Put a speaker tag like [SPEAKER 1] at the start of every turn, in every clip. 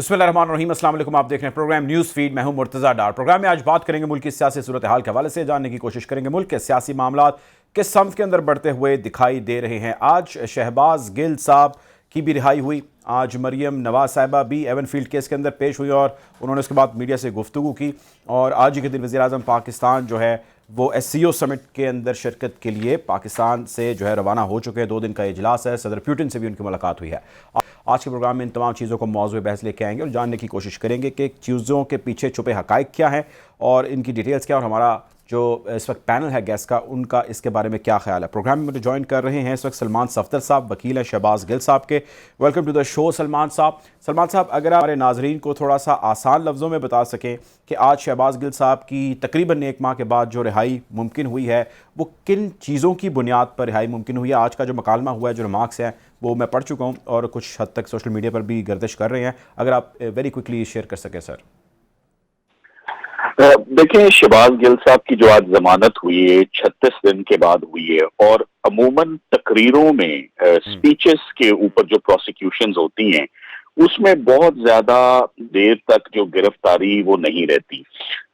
[SPEAKER 1] बिस्मिल्लाहिर्रहमानिर्रहीम, अस्सलाम वालेकुम। आप देख रहे हैं प्रोग्राम न्यूज़ फीड। मैं हूं मुर्तज़ा डार। प्रोग्राम में आज बात करेंगे मुल्क की सियासी सूरत हाल के हवाले से, जानने की कोशिश करेंगे मुल्क के सियासी मामला किस सनत के अंदर बढ़ते हुए दिखाई दे रहे हैं। आज शहबाज गिल साहब की भी रिहाई हुई। आज मरियम नवाज साहिबा भी एवनफील्ड केस के अंदर पेश हुई और उन्होंने उसके बाद मीडिया से गुफ्तगू की। और आज ही के दिन वज़ीर आज़म पाकिस्तान जो है वो SCO समिट के अंदर शिरकत के लिए पाकिस्तान से जो है रवाना हो चुके हैं। 2 दिन का इजलास है, सदर पुतिन से भी उनकी मुलाकात हुई है। आज के प्रोग्राम में इन तमाम चीज़ों को मौज़ूए बहस लेके आएंगे और जानने की कोशिश करेंगे कि चीज़ों के पीछे छुपे हक़ाइक़ क्या हैं और इनकी डिटेल्स क्या, और हमारा जो इस वक्त पैनल है गेस्ट का, उनका इसके बारे में क्या ख्याल है। प्रोग्राम में मुझे ज्वाइन कर रहे हैं इस वक्त सलमान सफदर साहब, वकील हैं शहबाज गिल साहब के। Welcome to the show Salman साहब। सलमान साहब, अगर आप हमारे नाजरीन को थोड़ा सा आसान लफ्ज़ों में बता सकें कि आज शहबाज गिल साहब की तकरीबन 1 माह के बाद जो रिहाई मुमकिन हुई है वो किन चीज़ों की बुनियाद पर रिहाई मुमकिन हुई है। आज का जो मकालमा हुआ है, जो रिमार्क्स हैं, वो मैं पढ़ चुका हूँ और कुछ हद तक सोशल मीडिया पर भी गर्दिश कर रहे हैं। अगर आप वेरी क्विकली शेयर कर सकें सर।
[SPEAKER 2] देखिए, शहबाज गिल साहब की जो आज जमानत हुई है 36 दिन के बाद हुई है, और अमूमन तकरीरों में स्पीचेस के ऊपर जो प्रोसिक्यूशंस होती हैं उसमें बहुत ज्यादा देर तक जो गिरफ्तारी वो नहीं रहती।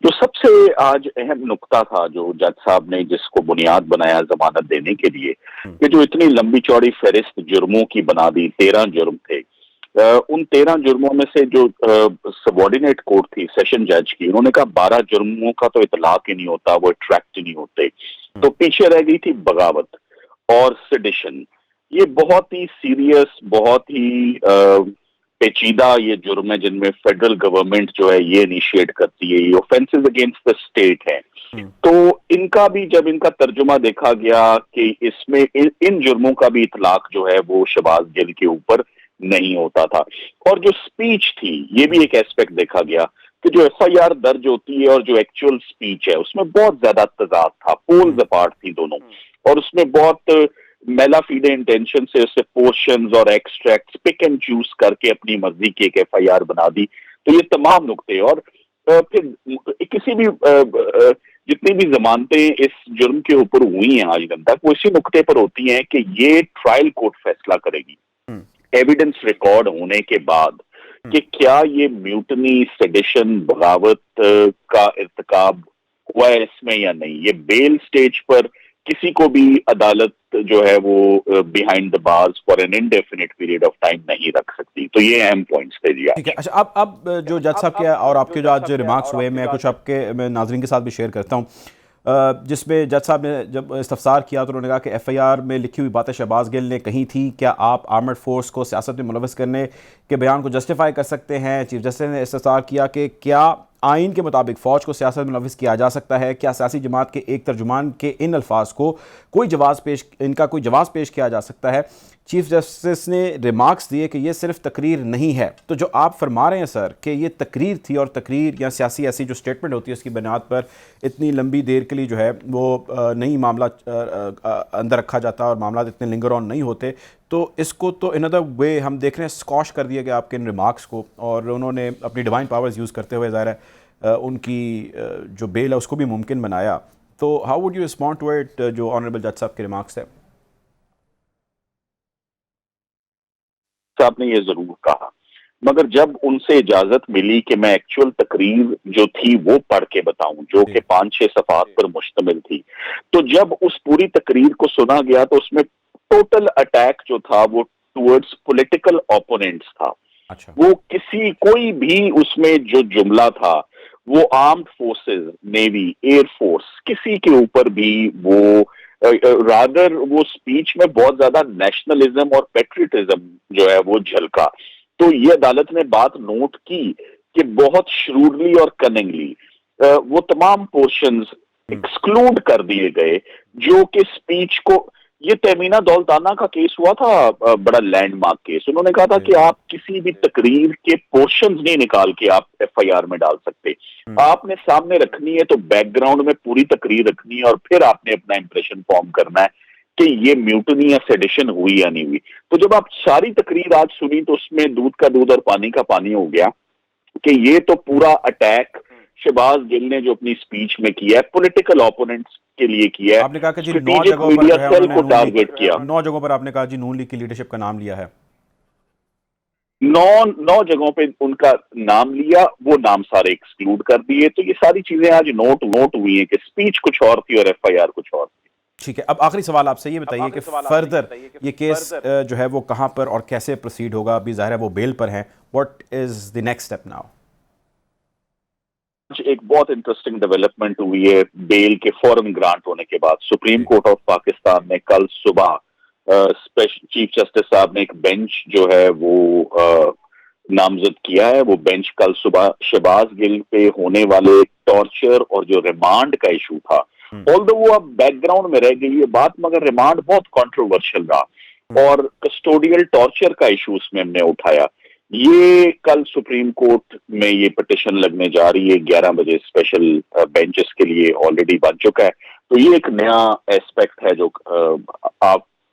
[SPEAKER 2] जो सबसे आज अहम नुक्ता था जो जज साहब ने जिसको बुनियाद बनाया जमानत देने के लिए, कि जो इतनी लंबी चौड़ी फहरिस्त जुर्मों की बना दी, 13 जुर्म थे। उन 13 जुर्मों में से जो सबॉर्डिनेट कोर्ट थी सेशन जज की, उन्होंने कहा 12 जुर्मों का तो इतलाक ही नहीं होता, वो अट्रैक्ट ही नहीं होते। तो पीछे रह गई थी बगावत और सेडिशन। ये बहुत ही सीरियस, बहुत ही पेचीदा ये जुर्म है जिनमें फेडरल गवर्नमेंट जो है ये इनिशिएट करती है, ये ऑफेंसेस अगेंस्ट द स्टेट है। तो इनका भी जब इनका तर्जुमा देखा गया कि इसमें इन जुर्मों का भी इतलाक जो है वो शहबाज गिल के ऊपर नहीं होता था। और जो स्पीच थी, ये भी एक एस्पेक्ट देखा गया कि जो FIR दर्ज होती है और जो एक्चुअल स्पीच है उसमें बहुत ज्यादा तजाद था, पोल्स अपार्ट थी दोनों, और उसमें बहुत मेला फीडे इंटेंशन से उससे पोर्शंस और एक्सट्रैक्ट्स पिक एंड चूज करके अपनी मर्जी की एक FIR बना दी। तो ये तमाम नुक्ते, और फिर किसी भी जितनी भी जमानतें इस जुर्म के ऊपर हुई हैं आज दिन तक, वो इसी नुक्ते पर होती हैं कि ये ट्रायल कोर्ट फैसला करेगी एविडेंस रिकॉर्ड होने के बाद कि क्या ये म्यूटनी, सेडिशन, बगावत का इर्तिकाब हुआ है इसमें या नहीं। ये बेल स्टेज पर किसी को भी अदालत जो है वो behind the bars for an indefinite period of time नहीं रख सकती। तो ये अहम पॉइंट्स थे जी।
[SPEAKER 1] ठीक है, अच्छा, अब जो जज साहब के और आपके जो आज रिमार्क्स हुए, मैं कुछ आपके मैं नाजरीन के साथ भी शेयर करता हूँ, जिसमें जज साहब ने जब इस्तफसार किया तो उन्होंने कहा कि FIR में लिखी हुई बातें शहबाज गिल ने कही थी। क्या आप आर्मड फोर्स को सियासत में मुलव्वस करने के बयान को जस्टिफाई कर सकते हैं। चीफ जस्टिस ने इस्तफसार किया कि क्या आइन के मुताबिक फ़ौज को सियासत में मुलव्वस किया जा सकता है। क्या सियासी जमात के एक तर्जुमान के इन अल्फाज को कोई जवाब पेश किया जा सकता है। चीफ जस्टिस ने रिमार्क्स दिए कि ये सिर्फ तकरीर नहीं है। तो जो आप फरमा रहे हैं सर कि ये तकरीर थी, और तकरीर या सियासी ऐसी जो स्टेटमेंट होती है उसकी बुनियाद पर इतनी लंबी देर के लिए जो है वो नहीं मामला अंदर रखा जाता और मामला इतने लिंगर ऑन नहीं होते। तो इसको तो इन अदर वे हम देख रहे हैं स्कॉश कर दिया गया आपके इन रिमार्क्स को, और उन्होंने अपनी डिवाइन पावर्स यूज़ करते हुए ज़ाहिर है उनकी जो बेल है उसको भी मुमकिन बनाया। तो how would you respond to it, जो ऑनरेबल जज साहब के रिमार्क्स है।
[SPEAKER 2] साहब ने ये जरूर कहा, मगर जब उनसे इजाजत मिली कि मैं एक्चुअल तकरीर जो थी वो पढ़ के बताऊं, जो कि 5-6 सफ़ात पर मुश्तमिल थी, तो जब उस पूरी तकरीर को सुना गया तो उसमें टोटल अटैक जो था वो टुवर्ड्स पॉलिटिकल ओपोनेंट्स था।
[SPEAKER 1] अच्छा।
[SPEAKER 2] वो कोई भी उसमें जो जुमला था वो आर्म्ड फोर्सेस, नेवी, एयरफोर्स, किसी के ऊपर भी वो रादर वो स्पीच में बहुत ज्यादा नेशनलिज्म और पेट्रियटिज्म जो है वो झलका। तो ये अदालत ने बात नोट की कि बहुत श्रूडली और कनिंगली वो तमाम पोर्शंस एक्सक्लूड कर दिए गए जो कि स्पीच को, ये तहमीना दौलताना का केस हुआ था, बड़ा लैंडमार्क केस। उन्होंने कहा था कि आप किसी भी तकरीर के पोर्शंस नहीं निकाल के आप FIR में डाल सकते, आपने सामने रखनी है तो बैकग्राउंड में पूरी तकरीर रखनी है और फिर आपने अपना इंप्रेशन फॉर्म करना है कि ये म्यूटनी या सेडिशन हुई या नहीं हुई। तो जब आप सारी तकरीर आज सुनी तो उसमें दूध का दूध और पानी का पानी हो गया कि ये तो पूरा अटैक शहबाज गिल ने जो अपनी स्पीच में किया है पॉलिटिकल ओपोनेंट्स के लिए किया है।
[SPEAKER 1] आपने कहा कि जी 9
[SPEAKER 2] स्ट्रेटेजिक
[SPEAKER 1] जगहों पर
[SPEAKER 2] मीडिया
[SPEAKER 1] जो है
[SPEAKER 2] सेल को
[SPEAKER 1] उन्होंने
[SPEAKER 2] टारगेट किया।
[SPEAKER 1] 9 जगहों पर आपने कहा जी नून लीग की लीडरशिप का नाम लिया है।
[SPEAKER 2] नौ जगहों पे उनका नाम लिया, वो नाम सारे एक्सक्लूड कर दिए। तो ये सारी चीजें आज नोट हुई हैं कि स्पीच कुछ और थी और एफआईआर कुछ और थी।
[SPEAKER 1] ठीक है, अब आखिरी सवाल आपसे ये बताइए कि फर्दर ये केस जो है वो कहां पर और कैसे प्रोसीड होगा? अभी जाहिर है वो बेल पर हैं, what is the next step now?
[SPEAKER 2] एक बहुत इंटरेस्टिंग डेवलपमेंट हुई है बेल के फौरन ग्रांट होने के बाद। सुप्रीम कोर्ट ऑफ पाकिस्तान ने कल सुबह स्पेशल चीफ जस्टिस साहब ने एक बेंच जो है वो नामजद किया है। वो बेंच कल सुबह शहबाज गिल पे होने वाले टॉर्चर और जो रिमांड का इशू था, ऑल्दो वो अब बैकग्राउंड में रह गई है बात, मगर रिमांड बहुत कंट्रोवर्शियल रहा और कस्टोडियल टॉर्चर का इशू उसमें हमने उठाया। ये कल सुप्रीम कोर्ट में ये पिटिशन लगने जा रही है 11 बजे। स्पेशल बेंचेस के लिए ऑलरेडी बन चुका है। तो ये एक नया एस्पेक्ट है जो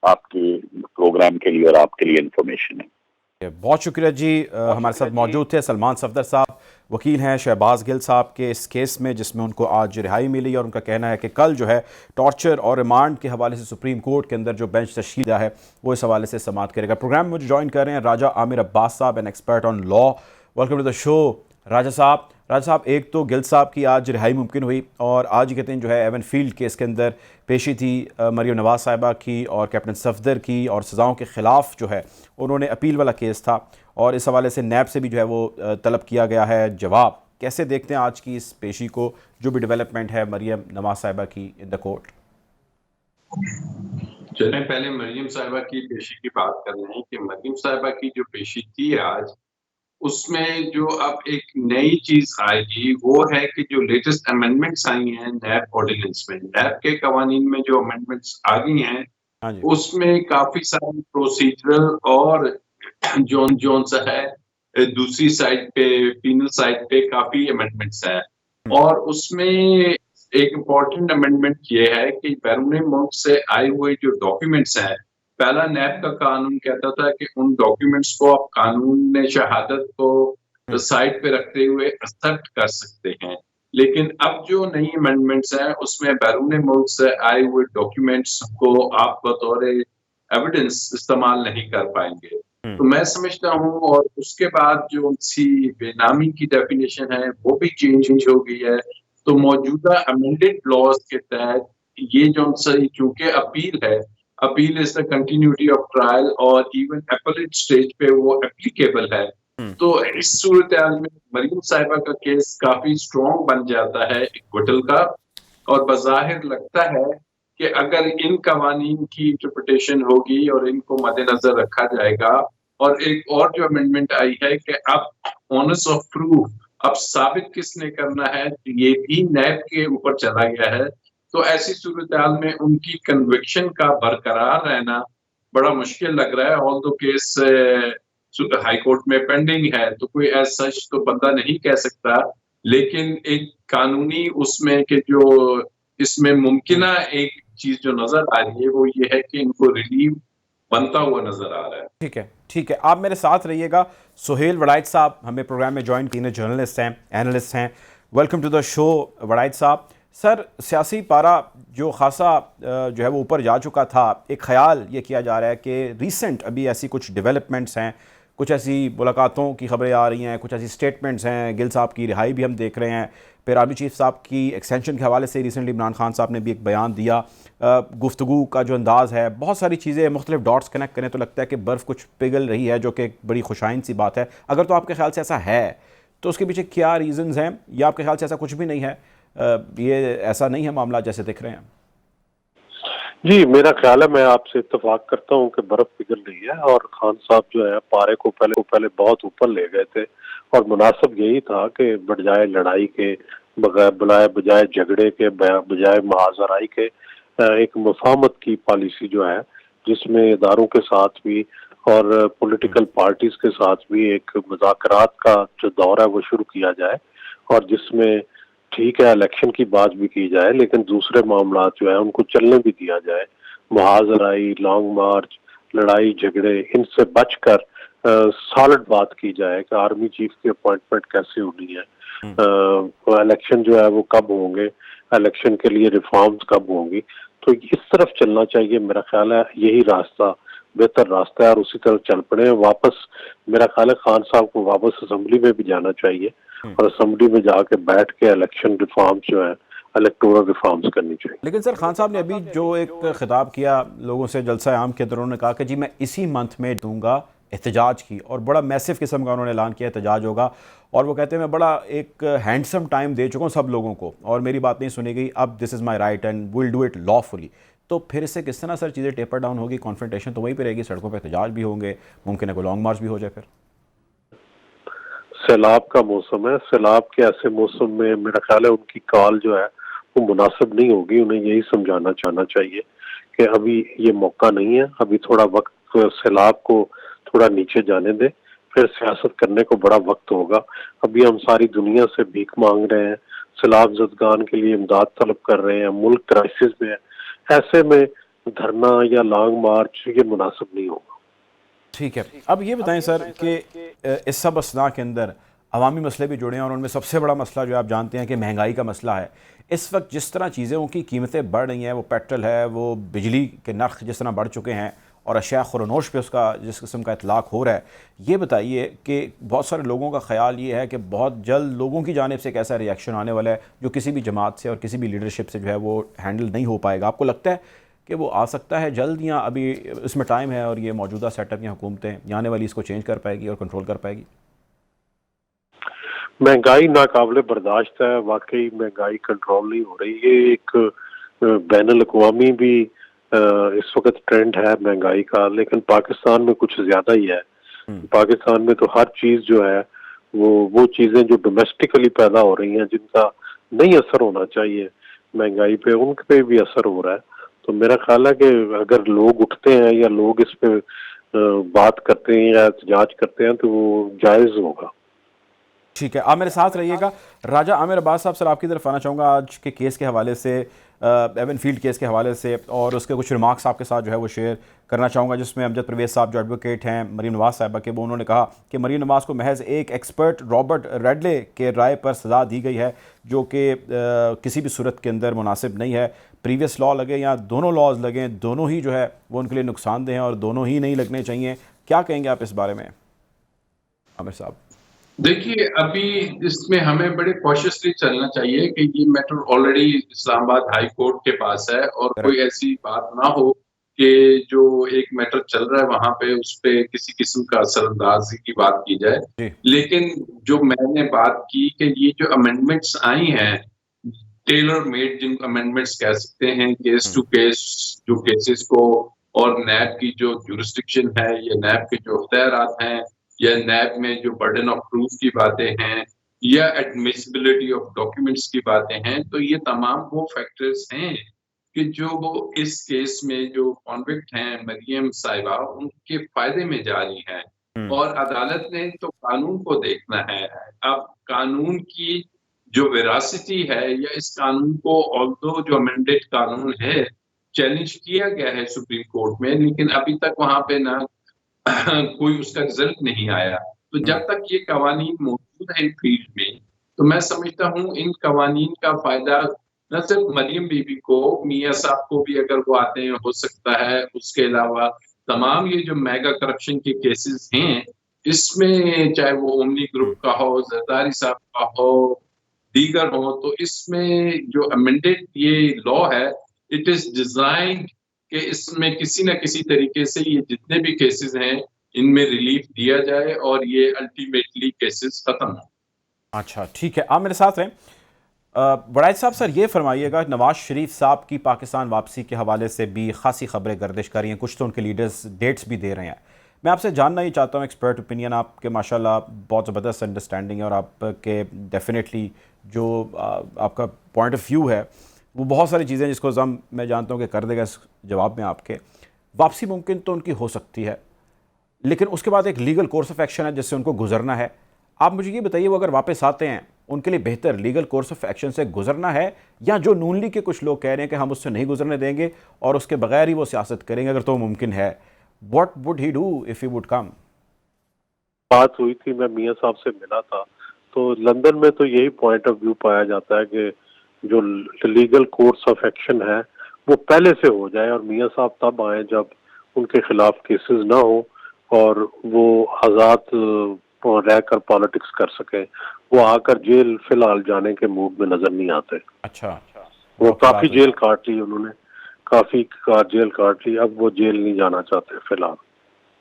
[SPEAKER 2] आपके प्रोग्राम के लिए और आपके लिए इंफॉर्मेशन है।
[SPEAKER 1] बहुत शुक्रिया जी। हमारे साथ मौजूद थे सलमान सफदर साहब, वकील हैं शहबाज गिल साहब के इस केस में जिसमें उनको आज रिहाई मिली, और उनका कहना है कि कल जो है टॉर्चर और रिमांड के हवाले से सुप्रीम कोर्ट के अंदर जो बेंच तश्कील दिया है वो इस हवाले से समाअत करेगा। प्रोग्राम में मुझे ज्वाइन कर रहे हैं राजा Aamir Abbas Sahab, an expert on law. Welcome to the show Raja Sahab. Raja साहब, एक तो गिल साहब की आज रिहाई मुमकिन हुई और आज ही कहते हैं जो है एवन फील्ड केस के अंदर पेशी थी मरियम नवाज साहिबा की और कैप्टन सफदर की, और सज़ाओं के ख़िलाफ़ जो है उन्होंने अपील वाला केस था और इस हवाले से नैब से भी जो है वो तलब किया गया है जवाब। कैसे देखते हैं आज की इस पेशी को, जो भी डेवलपमेंट है मरियम नवाज साहिबा की इन द कोर्ट?
[SPEAKER 3] चलें पहले मरियम साहिबा की पेशी की बात कर रहे हैं कि मरियम साहिबा की जो पेशी थी आज, उसमें जो अब एक नई चीज आएगी वो है कि जो लेटेस्ट अमेंडमेंट्स आई हैं नैब ऑर्डिनेंस में, नैब के कवानीन में जो अमेंडमेंट्स आ गई हैं, उसमें काफी सारी प्रोसीजरल और जोन जोन सा है दूसरी साइड पे पीनल साइड पे काफी अमेंडमेंट्स हैं। और उसमें एक इम्पोर्टेंट अमेंडमेंट ये है कि बैरून मुल्क से आए हुए जो डॉक्यूमेंट्स हैं, पहला नैब का कानून कहता था कि उन डॉक्यूमेंट्स को आप कानून में शहादत को साइड पे रखते हुए एक्सेप्ट कर सकते हैं, लेकिन अब जो नई अमेंडमेंट्स हैं उसमें बैरून मुल्क से आए हुए डॉक्यूमेंट्स को आप बतौर एविडेंस इस्तेमाल नहीं कर पाएंगे। तो मैं समझता हूँ, और उसके बाद जो उनकी बेनामी की डेफिनेशन है वो भी चेंज हो गई है। तो मौजूदा अमेंडेड लॉज के तहत ये जो चूंकि अपील है, appeal is the continuity of trial और इवन एपलेट स्टेज पे वो एप्लीकेबल है। तो इस सूरत में मरियम साहिबा का केस काफी स्ट्रॉन्ग बन जाता है इक्विटल का, और बज़ाहिर लगता है कि अगर इन कवानीन की इंटरप्रिटेशन होगी और इनको मद्देनजर रखा जाएगा, और एक और जो अमेंडमेंट आई है कि अब ऑनर्स ऑफ प्रूफ अब साबित किसने करना है, ये भी नैब के ऊपर चला गया है। तो ऐसी सूरत में उनकी कन्विक्शन का बरकरार रहना बड़ा मुश्किल लग रहा है। ऑल दो केस हाई कोर्ट में पेंडिंग है, तो कोई ऐसा सच तो बंदा नहीं कह सकता, लेकिन एक कानूनी उसमें के जो इसमें मुमकिना एक चीज जो नजर आ रही है वो ये है कि इनको रिलीव बनता हुआ नजर आ रहा है।
[SPEAKER 1] ठीक है, ठीक है, आप मेरे साथ रहिएगा। सुहेल वड़ाइच साहब हमें प्रोग्राम में ज्वाइन किए, जर्नलिस्ट हैं, एनालिस्ट हैं। Welcome to the show Waraich साहब। सर, सियासी पारा जो खासा जो है वो ऊपर जा चुका था, एक ख्याल ये किया जा रहा है कि रीसेंट अभी ऐसी कुछ डेवलपमेंट्स हैं, कुछ ऐसी मुलाकातों की खबरें आ रही हैं, कुछ ऐसी स्टेटमेंट्स हैं, गिल साहब की रिहाई भी हम देख रहे हैं, फिर आर्मी चीफ साहब की एक्सटेंशन के हवाले से रिसेंटली इमरान खान साहब ने भी एक बयान दिया, गुफ्तगू का जो अंदाज़ है, बहुत सारी चीज़ें मुख्तलिफ डॉट्स कनेक्ट करें तो लगता है कि बर्फ़ कुछ पिघल रही है, जो कि एक बड़ी खुशाइन सी बात है। अगर तो आपके ख्याल से ऐसा है तो उसके पीछे क्या रीज़न्स हैं, या आपके ख्याल से ऐसा कुछ भी नहीं है, ये ऐसा नहीं है मामला जैसे दिख रहे हैं?
[SPEAKER 4] जी, मेरा ख्याल है, मैं आपसे इत्तेफाक करता हूँ कि बर्फ पिघल रही है और खान साहब जो है पारे को पहले बहुत ऊपर ले गए थे, और मुनासिब यही था कि बजाय लड़ाई के, बजाय झगड़े के, बजाय महाजराई के एक मुफाहमत की पॉलिसी जो है, जिसमें इदारों के साथ भी और पॉलिटिकल पार्टीज के साथ भी एक मुज़ाकरात का जो दौर है वो शुरू किया जाए, और जिसमें ठीक है इलेक्शन की बात भी की जाए, लेकिन दूसरे मामला जो है उनको चलने भी दिया जाए। मुहाजराई, लॉन्ग मार्च, लड़ाई झगड़े, इनसे बचकर सॉलिड बात की जाए कि आर्मी चीफ की अपॉइंटमेंट कैसे होनी है, इलेक्शन जो है वो कब होंगे, इलेक्शन के लिए रिफॉर्म्स कब होंगी। तो इस तरफ चलना चाहिए। मेरा ख्याल है यही रास्ता बेहतर रास्ता है और उसी तरह चल पड़े। वापस मेरा ख्याल है खान साहब को वापस असेंबली में भी जाना चाहिए और असेंबली में जाके बैठ के इलेक्शन रिफॉर्म्स जो है, इलेक्टोरल रिफॉर्म्स करनी चाहिए।
[SPEAKER 1] लेकिन सर खान साहब ने अभी जो एक खिताब किया लोगों से जलसा आम के अंदर, उन्होंने कहा कि जी मैं इसी मंथ में दूंगा एहतजाज की, और बड़ा मैसिव किस्म का उन्होंने ऐलान किया एहतजाज होगा। और वो कहते हैं मैं बड़ा एक हैंडसम टाइम दे चुका हूँ सब लोगों को और मेरी बात नहीं सुनी गई, अब this is my right and will do it lawfully. तो फिर इससे किस तरह सर चीज़ें टेपर डाउन होगी? कॉन्फ्रंटेशन तो वहीं पर रहेगी, सड़कों पर एहतजाज भी होंगे, मुमकिन है कोई लॉन्ग मार्च भी हो जाए। फिर
[SPEAKER 4] सैलाब का मौसम है, सैलाब के ऐसे मौसम में मेरा ख्याल है उनकी कॉल जो है वो मुनासिब नहीं होगी। उन्हें यही समझाना चाहना चाहिए कि अभी ये मौका नहीं है, अभी थोड़ा वक्त सैलाब को थोड़ा नीचे जाने दे, फिर सियासत करने को बड़ा वक्त होगा। अभी हम सारी दुनिया से भीख मांग रहे हैं, सैलाब ज़दगान के लिए इमदाद तलब कर रहे हैं, मुल्क क्राइसिस में है। ऐसे में धरना या लॉन्ग मार्च ये मुनासिब नहीं होगा।
[SPEAKER 1] ठीक है, अब ये बताएं सर कि इस सब असना के अंदर अवामी मसले भी जुड़े हैं और उनमें सबसे बड़ा मसला जो आप जानते हैं कि महंगाई का मसला है। इस वक्त जिस तरह चीज़ों की कीमतें बढ़ रही हैं, वो पेट्रोल है, वो बिजली के नर्ख जिस तरह बढ़ चुके हैं और अशिया खुरनोश पे उसका जिस किस्म का इतलाक़ हो रहा है, ये बताइए कि बहुत सारे लोगों का ख्याल ये है कि बहुत जल्द लोगों की जानिब से एक ऐसा रिएक्शन आने वाला है जो किसी भी जमात से और किसी भी लीडरशिप से जो है वो हैंडल नहीं हो पाएगा। आपको लगता है कि वो आ सकता है जल्द, या अभी इसमें टाइम है और ये मौजूदा सेटअप या हुकूमतें या आने वाली इसको चेंज कर पाएगी और कंट्रोल कर पाएगी?
[SPEAKER 4] महंगाई नाकाबिले बर्दाश्त है, वाकई महंगाई कंट्रोल नहीं हो रही। ये एक बैनुल अक़वामी भी इस वक्त ट्रेंड है महंगाई का, लेकिन पाकिस्तान में कुछ ज्यादा ही है। पाकिस्तान में तो हर चीज जो है वो चीजें जो डोमेस्टिकली पैदा हो रही हैं, जिनका नहीं असर होना चाहिए महंगाई पे, उन पे भी असर हो रहा है। तो मेरा ख्याल है कि अगर लोग उठते हैं या लोग इस पे बात करते हैं या एहतजाज करते हैं तो वो जायज होगा।
[SPEAKER 1] ठीक है, आप मेरे साथ रहिएगा। राजा आमिर अब्बास साहब, सर आपकी तरफ आना चाहूँगा आज के केस के हवाले से, एवन फील्ड केस के हवाले से, और उसके कुछ रिमार्क्स आपके साथ जो है वो शेयर करना चाहूँगा, जिसमें अमजद परवेज़ साहब जो एडवोकेट हैं मरीम नवाज़ साहिबा के, वो उन्होंने कहा कि मरीम नवाज़ को महज एक एक्सपर्ट रॉबर्ट रेडले के राय पर सज़ा दी गई है जो कि किसी भी सूरत के अंदर मुनासिब नहीं है। प्रीवियस लॉ लगे या दोनों लॉज लगें, दोनों ही जो है वो उनके लिए नुकसानदेह हैं और दोनों ही नहीं लगने चाहिए। क्या कहेंगे आप इस बारे में आमिर साहब?
[SPEAKER 3] देखिए, अभी इसमें हमें बड़े कॉशियसली चलना चाहिए कि ये matter already Islamabad high court के पास है और कोई ऐसी बात ना हो कि जो एक मैटर चल रहा है वहां पे उस पे किसी किस्म का असरअंदाजी की बात की जाए। लेकिन जो मैंने बात की कि ये जो अमेंडमेंट्स आई हैं, टेलर मेड जिन अमेंडमेंट्स कह सकते हैं, केस टू केस जो केसेस को, और नैब की जो जुरिस्डिक्शन है या नैब के जो अख्तियारात हैं या नैब में जो बर्डन ऑफ प्रूफ की बातें हैं या एडमिसिबिलिटी ऑफ डॉक्यूमेंट्स की बातें हैं, तो ये तमाम वो फैक्टर्स हैं कि जो इस केस में जो कॉन्विक्ट हैं मरियम साहिबा, उनके फायदे में जा रही हैं। और अदालत ने तो कानून को देखना है। अब कानून की जो वेरासिटी है या इस कानून को, ऑल्दो जो अमेंडेड कानून है चैलेंज किया गया है सुप्रीम कोर्ट में, लेकिन अभी तक वहां पे ना कोई उसका रिजल्ट नहीं आया। तो जब तक ये कवानीन मौजूद है फील्ड में, तो मैं समझता हूँ इन कवानीन का फायदा न सिर्फ मरियम बीबी को, मियां साहब को भी अगर वो आते हैं हो सकता है। उसके अलावा तमाम ये जो मेगा करप्शन के केसेस हैं, इसमें चाहे वो ओमनी ग्रुप का हो, जरदारी साहब का हो, दीगर हो, तो इसमें जो अमेंडेड ये लॉ है, इट इज डिजाइन्ड कि इसमें किसी न किसी तरीके से ये जितने भी केसेस हैं इनमें रिलीफ दिया जाए और ये अल्टीमेटली केसेस खत्म हो।
[SPEAKER 1] अच्छा, ठीक है, आप मेरे साथ रहें। वड़ाइद साहब, सर ये फरमाइएगा, नवाज शरीफ साहब की पाकिस्तान वापसी के हवाले से भी खासी खबरें गर्दिश कर रही हैं, कुछ तो उनके लीडर्स डेट्स भी दे रहे हैं। मैं आपसे जानना ही चाहता हूँ एक्सपर्ट ओपिनियन, आपके माशाल्लाह बहुत ज़बरदस्त अंडरस्टैंडिंग है और आपके डेफिनेटली जो आपका पॉइंट ऑफ व्यू है वो बहुत सारी चीज़ें जिसको मैं जानता हूँ कि कर देगा इस जवाब में आपके। वापसी मुमकिन तो उनकी हो सकती है, लेकिन उसके बाद एक लीगल कोर्स ऑफ एक्शन है जिससे उनको गुजरना है। आप मुझे ये बताइए, वो अगर वापस आते हैं उनके लिए बेहतर लीगल कोर्स ऑफ एक्शन से गुजरना है, या जो नून लीग के कुछ लोग कह रहे हैं कि हम उससे नहीं गुजरने देंगे और उसके बगैर ही वो सियासत करेंगे अगर तो मुमकिन है, what would he do if he would come?
[SPEAKER 4] बात हुई थी, मैं मियां साहब से मिला था, तो लंदन में तो यही पॉइंट ऑफ व्यू पाया जाता है कि जो लीगल कोर्स ऑफ एक्शन है वो पहले से हो जाए और मियां साहब तब आए जब उनके खिलाफ केसेस ना हो और वो आज़ाद रहकर पॉलिटिक्स कर सके। वो आकर जेल फिलहाल जाने के मूड में नजर नहीं आते।
[SPEAKER 1] अच्छा,
[SPEAKER 4] वो
[SPEAKER 1] गौर की
[SPEAKER 4] काफी
[SPEAKER 1] बात है।
[SPEAKER 4] जेल काट ली उन्होंने, काफी जेल काट ली, अब वो जेल नहीं जाना चाहते फिलहाल।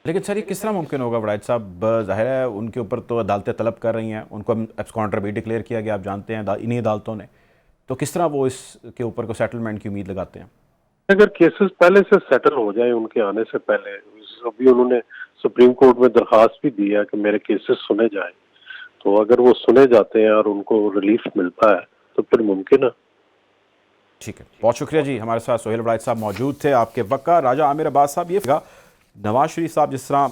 [SPEAKER 1] लेकिन सर ये किस तरह मुमकिन होगा वड़ाइच साहब? ज़ाहिर है उनके ऊपर तो अदालतें तलब कर रही हैं, उनको एब्सकॉन्डर भी डिक्लेयर किया गया, आप जानते हैं इन्हीं अदालतों ने। तो किस तरह वो इसके ऊपर को सेटलमेंट की उम्मीद लगाते हैं?
[SPEAKER 4] अगर केसेस पहले से सेटल हो जाए उनके आने से पहले, अभी उन्होंने सुप्रीम कोर्ट में दरखास्त भी दी है कि मेरे केसेस सुने जाएं, तो अगर वो सुने जाते हैं और उनको रिलीफ मिलता है तो फिर मुमकिन है।
[SPEAKER 1] ठीक है, बहुत शुक्रिया जी। हमारे साथ सोहेल वड़ाइच साहब मौजूद थे आपके वक्त का। राजा आमिर अब्बास साहब, ये नवाज शरीफ साहब जिस तरह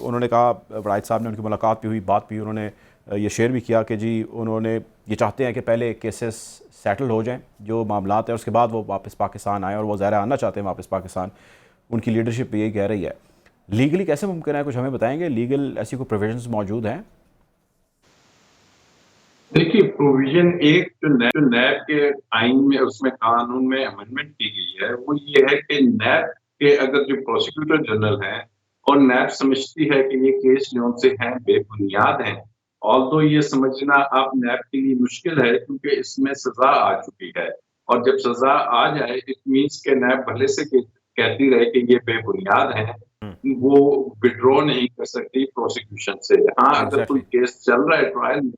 [SPEAKER 1] उन्होंने कहा, वड़ाइच साहब ने उनकी मुलाकात भी हुई, बात भी, उन्होंने ये शेयर भी किया कि जी उन्होंने ये चाहते हैं कि पहले केसेस सेटल हो जाएं, जो मामलात है, उसके बाद वो वापस पाकिस्तान आए, और वो ज़ाहिर आना चाहते हैं वापस पाकिस्तान। उनकी लीडरशिप भी यही कह रही है। लीगली कैसे मुमकिन है, कुछ हमें बताएंगे? लीगल ऐसी कोई प्रोविजंस मौजूद हैं?
[SPEAKER 3] देखिए, प्रोविजन एक जो नैब के आइन में, उसमें कानून में अमेंडमेंट की गई है, वो ये है कि नैब के अगर जो प्रोसिक्यूटर जनरल हैं और नैब समझती है कि ये केस जो उनसे हैं बेबुनियाद हैं, ऑल्दो ये समझना अब नैब के लिए मुश्किल है क्योंकि इसमें सजा आ चुकी है, और जब सजा आ जाए इट मीन्स के नैब भले से कहती रहे कि ये बेबुनियाद हैं, वो विड्रॉ नहीं कर सकती प्रोसिक्यूशन से। हाँ, अगर कोई
[SPEAKER 1] एग्जैक्टली।
[SPEAKER 3] केस चल रहा है ट्रायल में,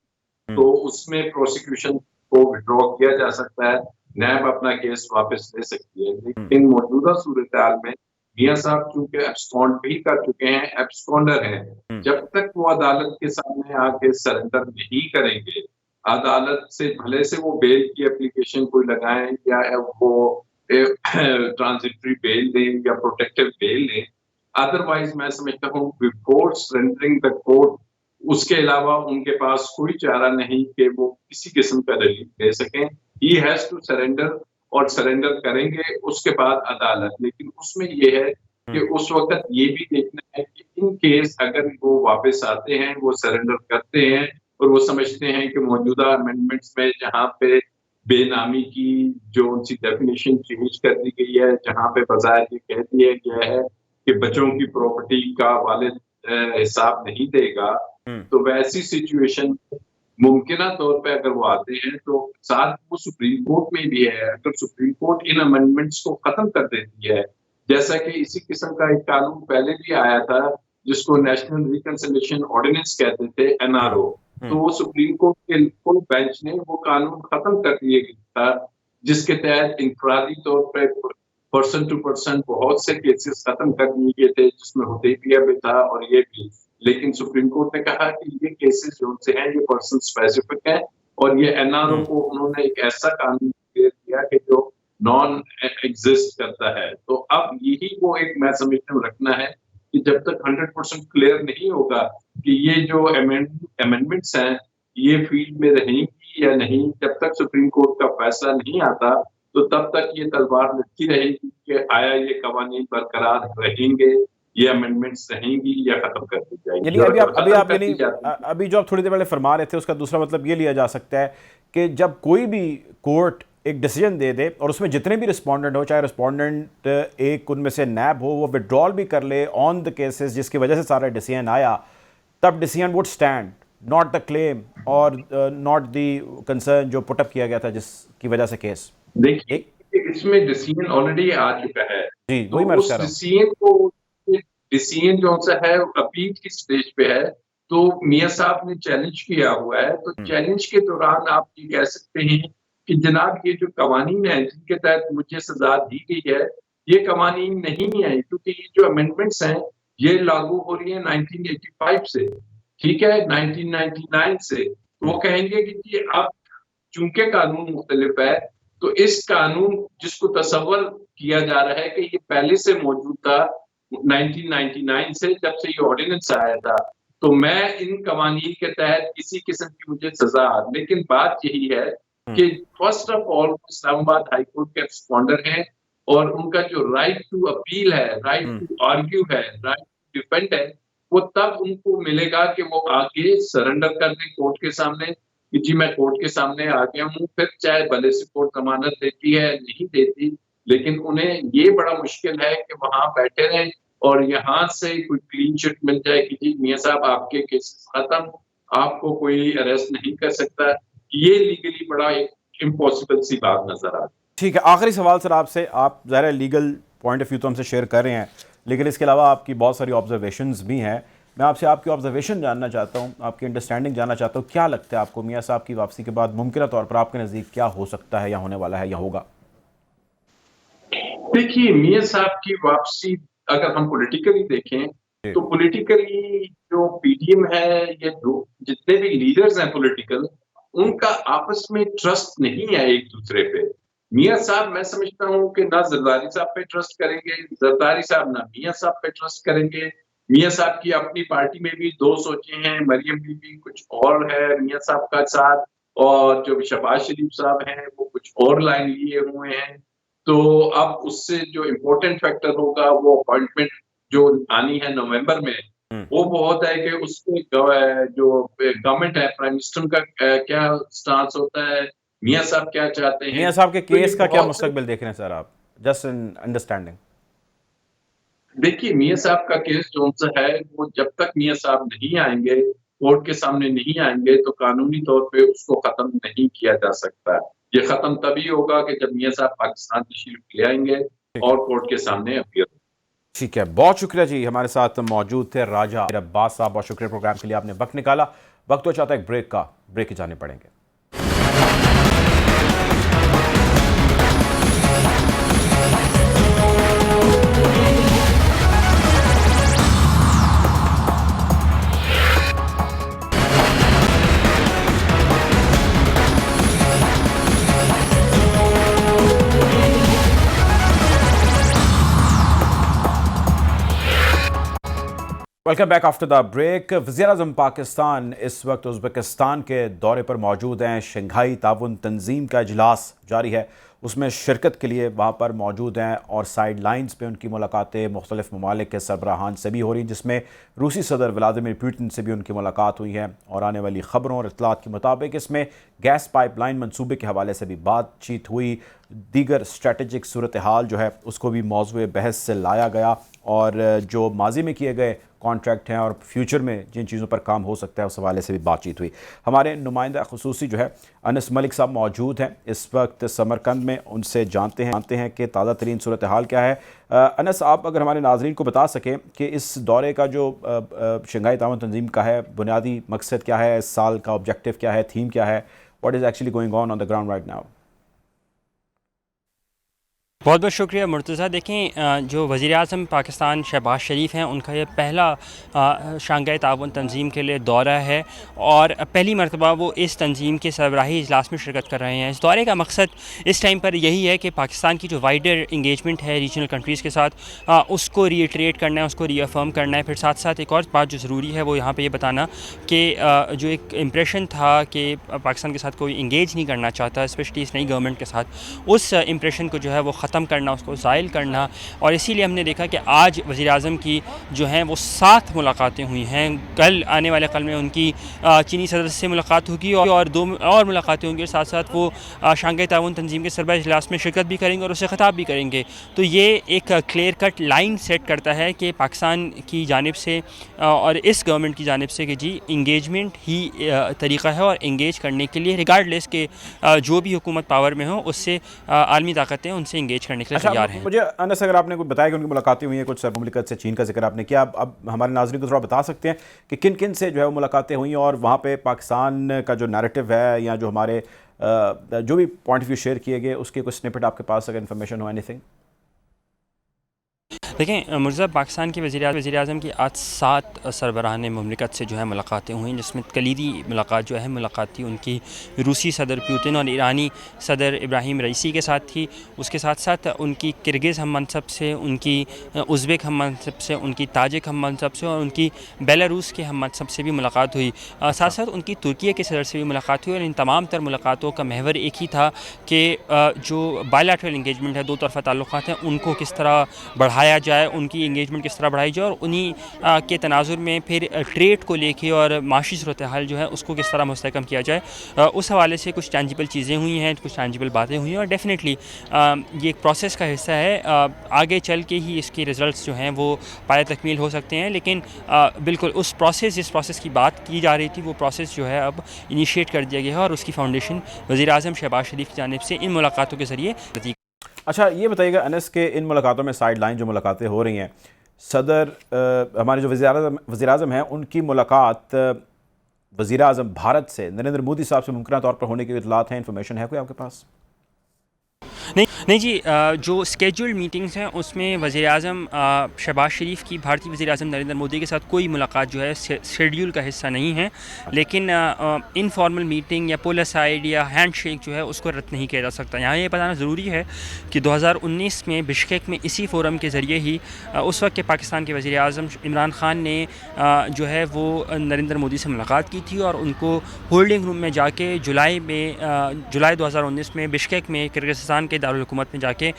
[SPEAKER 3] तो उसमें प्रोसिक्यूशन को विड्रॉ किया जा सकता है, नैब अपना केस वापस ले सकती है। लेकिन मौजूदा सूरत-ए-हाल में मियाँ साहब चूँकि एब्सकॉन्ड भी कर चुके हैं, एब्सकॉन्डर हैं, जब तक वो अदालत के सामने आके सरेंडर नहीं करेंगे, अदालत से भले से वो बेल की एप्लीकेशन कोई लगाएँ या वो ट्रांजिटरी बेल दें या प्रोटेक्टिव बेल दें, अदरवाइज़ मैं समझता हूँ बिफोर सरेंडरिंग द कोर्ट उसके अलावा उनके पास कोई चारा नहीं कि वो किसी किस्म का रिलीफ दे सकें। ही हैज़ टू सरेंडर, और सरेंडर करेंगे उसके बाद अदालत। लेकिन उसमें ये है कि उस वक़्त ये भी देखना है कि इन केस अगर वो वापस आते हैं, वो सरेंडर करते हैं और वो समझते हैं कि मौजूदा अमेंडमेंट्स में जहाँ पे बेनामी की जो उनकी डेफिनिशन चेंज कर दी गई है, जहाँ पे बज़ाहिर ये कह दिया गया है कि बच्चों की प्रॉपर्टी का वालिद हिसाब नहीं देगा, तो वैसी सिचुएशन मुमकिना तौर पे अगर वो आते हैं तो साथ वो सुप्रीम कोर्ट में भी है। अगर सुप्रीम कोर्ट इन अमेंडमेंट्स को खत्म कर देती है, जैसा कि इसी किस्म का एक कानून पहले भी आया था जिसको नेशनल रिकंसिलिएशन ऑर्डिनेंस कहते थे, एनआरओ, तो वो सुप्रीम कोर्ट के फुल बेंच ने वो कानून खत्म कर दिया गया था, जिसके तहत इनफरादी तौर पे पर्सन टू पर्सन बहुत से केसेस खत्म कर दिए गए थे, जिसमें हुदैबिया भी था और ये भी। लेकिन सुप्रीम कोर्ट ने कहा कि ये केसेस जो से हैं ये पर्सन स्पेसिफिक हैं, और ये एनआरओ को उन्होंने एक ऐसा कानून दे दिया कि जो नॉन एग्जिस्ट करता है। तो अब यही वो एक मैं समझता हूँ रखना है कि जब तक 100% क्लियर नहीं होगा कि ये जो अमेंडमेंट्स हैं ये फील्ड में रहेंगी या नहीं, जब तक सुप्रीम कोर्ट का फैसला नहीं आता, तो तब तक ये तलवार लटकी रहेगी कि आया ये कवानीन बरकरार रहेंगे, ये अमेंडमेंट्स रहेंगी या खत्म कर दी जाएगी।
[SPEAKER 1] यानी अभी जो आप थोड़ी देर पहले फरमा रहे थे, उसका दूसरा मतलब ये लिया जा सकता है कि जब कोई भी कोर्ट एक डिसीजन दे दे और उसमें जितने भी रिस्पोंडेंट हो, चाहे रिस्पोंडेंट एक उनमें से नैब हो, वो विड्रॉल भी कर ले ऑन द केसेस जिसकी वजह से सारा डिसीजन आया, तब decision would stand, not the claim और नॉट द कंसर्न जो पुटअप किया गया था जिसकी वजह से केस।
[SPEAKER 3] देखिए, इसमें डिसीजन ऑलरेडी आ चुका है,
[SPEAKER 1] जी
[SPEAKER 3] तो
[SPEAKER 1] वही मैं
[SPEAKER 3] उस
[SPEAKER 1] कह रहा हूँ।
[SPEAKER 3] डिसीजन जो सा है अपील की स्टेज पे है, तो मियाँ साहब ने चैलेंज किया हुआ है, तो चैलेंज के दौरान आप ये कह सकते हैं कि जनाब ये जो कवानीन है जिनके तहत मुझे सजा दी गई है, ये कवानीन नहीं है, क्योंकि ये जो अमेंडमेंट्स हैं ये लागू हो रही है 1985 से, ठीक है, 1999 से। तो वो कहेंगे कि जी अब चूंकि कानून मुख्तलिफ है, तो इस कानून जिसको तसव्वुर किया जा रहा है कि ये पहले से मौजूद था 1999 से, जब से ये ऑर्डिनेंस आया था, तो मैं इन कवानीन के तहत किसी किस्म की मुझे सजा। लेकिन बात यही है कि first of all Islamabad high court के रिस्पॉन्डर हैं, और उनका जो राइट टू अपील है, राइट टू आर्ग्यू है, राइट टू डिफेंड है, वो तब उनको मिलेगा कि वो आगे सरेंडर कर दें कोर्ट के सामने कि जी मैं कोर्ट के सामने आ गया हूँ। फिर चाहे भले से कोर्ट जमानत देती है नहीं देती, लेकिन उन्हें ये बड़ा मुश्किल है कि वहां बैठे रहें और यहाँ से कोई क्लीन चिट मिल जाए कि जी मियाँ साहब आपके केसेस खत्म, आपको कोई अरेस्ट नहीं कर सकता, ये लीगली बड़ा एक इम्पॉसिबल सी बात नजर आती है।
[SPEAKER 1] ठीक है, आखिरी सवाल सर आपसे, आप ज़ाहिर है लीगल पॉइंट ऑफ व्यू तो हमसे शेयर कर रहे हैं, लेकिन इसके अलावा आपकी बहुत सारी ऑब्जर्वेशंस भी हैं। मैं आपसे आपकी ऑब्जर्वेशन जानना चाहता हूँ, आपकी अंडरस्टैंडिंग जानना चाहता हूँ। क्या लगता है आपको मियाँ साहब की वापसी के बाद मुमकिन तौर पर आपके नज़दीक क्या हो सकता है, या होने वाला है, या होगा?
[SPEAKER 3] देखिए, मियाँ साहब की वापसी अगर हम पॉलिटिकली देखें, तो पॉलिटिकली जो पीडीएम है, ये जितने भी लीडर्स हैं पॉलिटिकल, उनका आपस में ट्रस्ट नहीं है एक दूसरे पे। मियाँ साहब मैं समझता हूँ कि ना जरदारी साहब पे ट्रस्ट करेंगे, जरदारी साहब ना मियाँ साहब पे ट्रस्ट करेंगे। मियाँ साहब की अपनी पार्टी में भी 2 सोचें हैं, मरियम बीबी कुछ और है मियाँ साहब का साथ, और जो शहबाज शरीफ साहब हैं, वो कुछ और लाइन लिए हुए हैं। तो अब उससे जो इम्पोर्टेंट फैक्टर होगा वो अपॉइंटमेंट जो आनी है नवंबर में, वो बहुत है कि उसमें जो गवर्नमेंट है, प्राइम मिनिस्टर का क्या स्टांस होता है, मियाँ साहब क्या चाहते हैं।
[SPEAKER 1] मियाँ साहब के
[SPEAKER 3] तो ये
[SPEAKER 1] केस का क्या
[SPEAKER 3] बहुत
[SPEAKER 1] मुस्तकबिल देख रहे हैं सर आप, जस्ट इन अंडरस्टैंडिंग?
[SPEAKER 3] देखिए, मियाँ साहब का केस जो-सा है, वो जब तक मियाँ साहब नहीं आएँगे, कोर्ट के सामने नहीं आएँगे, तो कानूनी तौर पे उसको खत्म नहीं किया जा सकता। ये खत्म तभी होगा कि जब मियाँ साहब पाकिस्तान तशरीफ ले आएँगे
[SPEAKER 1] ठीक है,
[SPEAKER 3] और कोर्ट के सामने अपीयर।
[SPEAKER 1] ठीक है, बहुत शुक्रिया जी। हमारे साथ मौजूद थे राजा अब्बास साहब, बहुत शुक्रिया प्रोग्राम के लिए, आपने वक्त निकाला। वक्त हो चाहता है एक ब्रेक का, ब्रेक ही जाने पड़ेंगे। Welcome back after the break. वज़ीर-ए-आज़म पाकिस्तान इस वक्त उज़्बेकिस्तान के दौरे पर मौजूद हैं। शंघाई ताउन तंजीम का इजलास जारी है, उसमें शिरकत के लिए वहाँ पर मौजूद हैं, और साइड लाइन्स पर उनकी मुलाकातें मुख्तलिफ ममालिक के सरबराहान से भी हो रही हैं, जिसमें रूसी सदर व्लादिमीर पुतिन से भी उनकी मुलाकात हुई है। और आने वाली ख़बरों और इत्तलात के मुताबिक इसमें गैस पाइपलाइन मनसूबे के हवाले से भी बातचीत हुई। दीगर स्ट्रेटजिक सूरत हाल जो है उसको भी मौज़ूए बहस से लाया गया, और जो माजी में किए गए कॉन्ट्रैक्ट हैं और फ्यूचर में जिन चीज़ों पर काम हो सकता है उस हवाले से भी बातचीत हुई। हमारे नुमाइंदा खुसूसी जो है अनस मलिक साहब मौजूद हैं इस वक्त समरकंद में, उनसे जानते हैं कि ताज़ा तरीन सूरत हाल क्या है। अनस, आप अगर हमारे नाज़रीन को बता सकें कि इस दौरे का जो शंघाई ताउन तंजीम का है बुनियादी मकसद क्या है, इस साल का ऑब्जेक्टिव क्या है, थीम क्या है, what is actually going on the ground right now?
[SPEAKER 5] बहुत बहुत शुक्रिया मुर्तज़ा। देखें, जो वज़ीर-ए-आज़म पाकिस्तान शहबाज शरीफ हैं, उनका ये पहला शंघाई ताउन तंजीम के लिए दौरा है, और पहली मरतबा वो इस तंजीम के सरबराही इजलास में शिरकत कर रहे हैं। इस दौरे का मकसद इस टाइम पर यही है कि पाकिस्तान की जो वाइडर इंगेजमेंट है रीजनल कंट्रीज़ के साथ, उसको रीइटरेट करना है, उसको रीअफर्म करना है। फिर साथ साथ एक और बात जो ज़रूरी है वो यहाँ पर ये बताना कि जो एक इम्प्रेशन था कि पाकिस्तान के साथ कोई इंगेज नहीं करना चाहता, स्पेशली इस नई गवर्नमेंट के साथ, उस इम्प्रेशन को जो है वो ख़त्म करना, उसको ज़ाइल करना। और इसीलिए हमने देखा कि आज वज़ीर-ए-आज़म की जो हैं वो 7 मुलाकातें हुई हैं। कल आने वाले कल में उनकी चीनी सदर से मुलाकात होगी, और 2 और मुलाकातें होंगी, और साथ साथ वो शंघाई ताउन तंजीम के सरबराह इजलास में शिरकत भी करेंगे और उससे ख़िताब भी करेंगे। तो ये एक क्लियर कट लाइन सेट करता है कि पाकिस्तान की जानिब से और इस गवर्नमेंट की जानिब से कि जी इंगेजमेंट ही तरीक़ा है, और इंगेज करने के लिए रिगार्डलेस के जो भी हुकूमत पावर में हो उससे आलमी ताकतें उनसे इंगेज करने के लिए तैयार हैं।
[SPEAKER 1] मुझे अनस, अगर आपने कुछ बताया कि उनकी मुलाकातें हुई हैं कुछ मुमलिकत से, चीन का जिक्र आपने किया, अब हमारे नाज़रीन को थोड़ा बता सकते हैं कि किन किन से जो है वो मुलाकातें हुई, और वहाँ पे पाकिस्तान का जो नैरेटिव है या जो हमारे जो भी पॉइंट ऑफ व्यू शेयर किए गए उसके कुछ स्निपेट आपके पास अगर इन्फॉर्मेशन हो, एनीथिंग?
[SPEAKER 5] देखें, मुर्तज़ा, पाकिस्तान के वज़ीर-ए-आज़म की आज 7 सरबराहान मुमलिकत से जो है मुलाकातें हुई, जिसमें कलीदी मुलाकात जो है मुलाकात थी उनकी रूसी सदर पुतिन और ईरानी सदर इब्राहिम रईसी के साथ थी। उसके साथ साथ उनकी किर्गिज़ हम मनसब से, उनकी उज़्बेक हम मनसब से, उनकी ताजिक हम मनसब से, और उनकी बेलारूस के हम मनसब से भी मुलाकात हुई। साथ साथ उनकी तुर्की के सदर से भी मुलाकात हुई, और इन तमाम तर मुलाकातों का महवर एक ही था कि जो बायलैटरल इंगेजमेंट है, 2 तरफ़ा ताल्लुक़ात हैं, उनको किस तरह बढ़ाया जाए, उनकी इंगेजमेंट किस तरह बढ़ाई जाए और उन्हीं के तनाजुर में फिर ट्रेड को लेके और माशी सूरत हाल जो है उसको किस तरह मुस्तहकम किया जाए। उस हवाले से कुछ टेंजिबल चीज़ें हुई हैं, कुछ टेंजिबल बातें हुई हैं और डेफिनेटली ये एक प्रोसेस का हिस्सा है। आगे चल के ही इसके रिज़ल्ट्स जो हैं वो पाया तकमील हो सकते हैं, लेकिन बिल्कुल जिस प्रोसेस की बात की जा रही थी वो प्रोसेस जो है अब इनिशिएट कर दिया गया है और उसकी फाउंडेशन वज़ीर-ए-आज़म शहबाज शरीफ की जानिब से इन मुलाकातों के ज़रिए।
[SPEAKER 1] अच्छा, ये बताइएगा अनस के इन मुलाकातों में साइड लाइन जो मुलाकातें हो रही हैं, हमारे जो वज़ीर-ए-आज़म हैं उनकी मुलाकात वज़ीर-ए-आज़म भारत से नरेंद्र मोदी साहब से मुमकिन तौर पर होने की इत्तलात हैं, इन्फॉर्मेशन है कोई आपके पास?
[SPEAKER 5] नहीं जी, जो स्केड्यूल्ड मीटिंग्स हैं उसमें वज़ीर-ए-आज़म शहबाज शरीफ की भारतीय वज़ीर-ए-आज़म नरेंद्र मोदी के साथ कोई मुलाकात जो है शेड्यूल का हिस्सा नहीं है, लेकिन इनफॉर्मल मीटिंग या पुल असाइड या हैंड शेक जो है उसको रद्द नहीं किया जा सकता। यहाँ ये बताना ज़रूरी है कि 2019 में बिश्केक में इसी फोरम के ज़रिए ही उस वक्त के पाकिस्तान के वज़ीर-ए-आज़म इमरान ख़ान ने जो है वो नरेंद्र मोदी से मुलाकात की थी और उनको होल्डिंग रूम में जाके जुलाई 2019 में बिश्केक में किर्गिस्तान के दारुल हुकूमत में जाके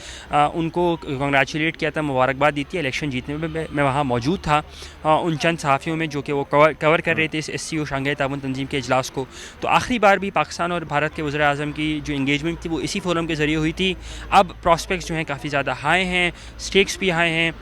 [SPEAKER 5] उनको कंग्रेचुलेट किया था, मुबारकबाद दी थी इलेक्शन जीतने में। मैं वहाँ मौजूद था उन चंद सहाफ़ियों में जो कि वो कवर कर रहे थे इस SCO शंघाई ताउन तंजीम के इजलास को। तो आखिरी बार भी पाकिस्तान और भारत के वज़ीर-ए-आज़म की जो इंगेजमेंट थी वो इसी फोरम के ज़रिए हुई थी। अब प्रॉस्पेक्ट्स जो हैं काफ़ी ज़्यादा हाई हैं, स्टेक्स भी हाई हैं,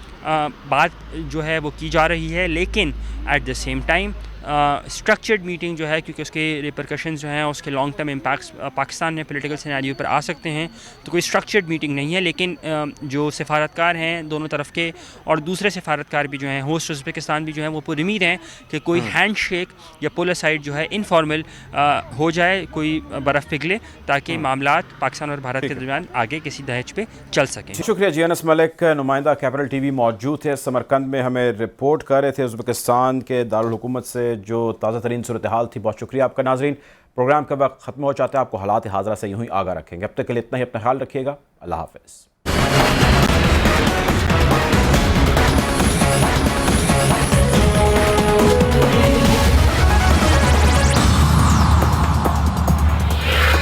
[SPEAKER 5] बात जो है वो की जा रही है, लेकिन at the same time structured meeting जो है, क्योंकि उसके रिपरकशंस जो हैं, उसके लॉन्ग टर्म इम्पैक्ट्स पाकिस्तान में पॉलिटिकल सिनेरियो पर आ सकते हैं, तो कोई स्ट्रक्चर्ड मीटिंग नहीं है। लेकिन जो सफारतकार हैं दोनों तरफ के और दूसरे सफारतकार भी जो हैं, होस्ट उज़्बेकिस्तान भी जो हैं, वो पूरी उम्मीद है कि कोई हैंड शेक या पुल असाइड जो है इनफॉर्मल हो जाए, कोई बर्फ़ पिघले, ताकि मामलात पाकिस्तान और भारत के दरमियान आगे किसी दहज पे चल सकें।
[SPEAKER 1] शुक्रिया जी। अनस मलिक, नुमाइंदा कैपिटल TV मौजूद थे समरकंद में, हमें रिपोर्ट कर रहे थे उज़्बेकिस्तान के दारुल हुकूमत से जो ताज़ा तरीन सूरत हाल थी। बहुत शुक्रिया आपका। नाज़रीन, प्रोग्राम का वक्त ख़त्म हो जाता है, आपको हालात हाज़रा से यूँ ही आगाह रखेंगे। अब तक के लिए इतना ही, अपना ख्याल रखिएगा। अल्लाह हाफ़िज़।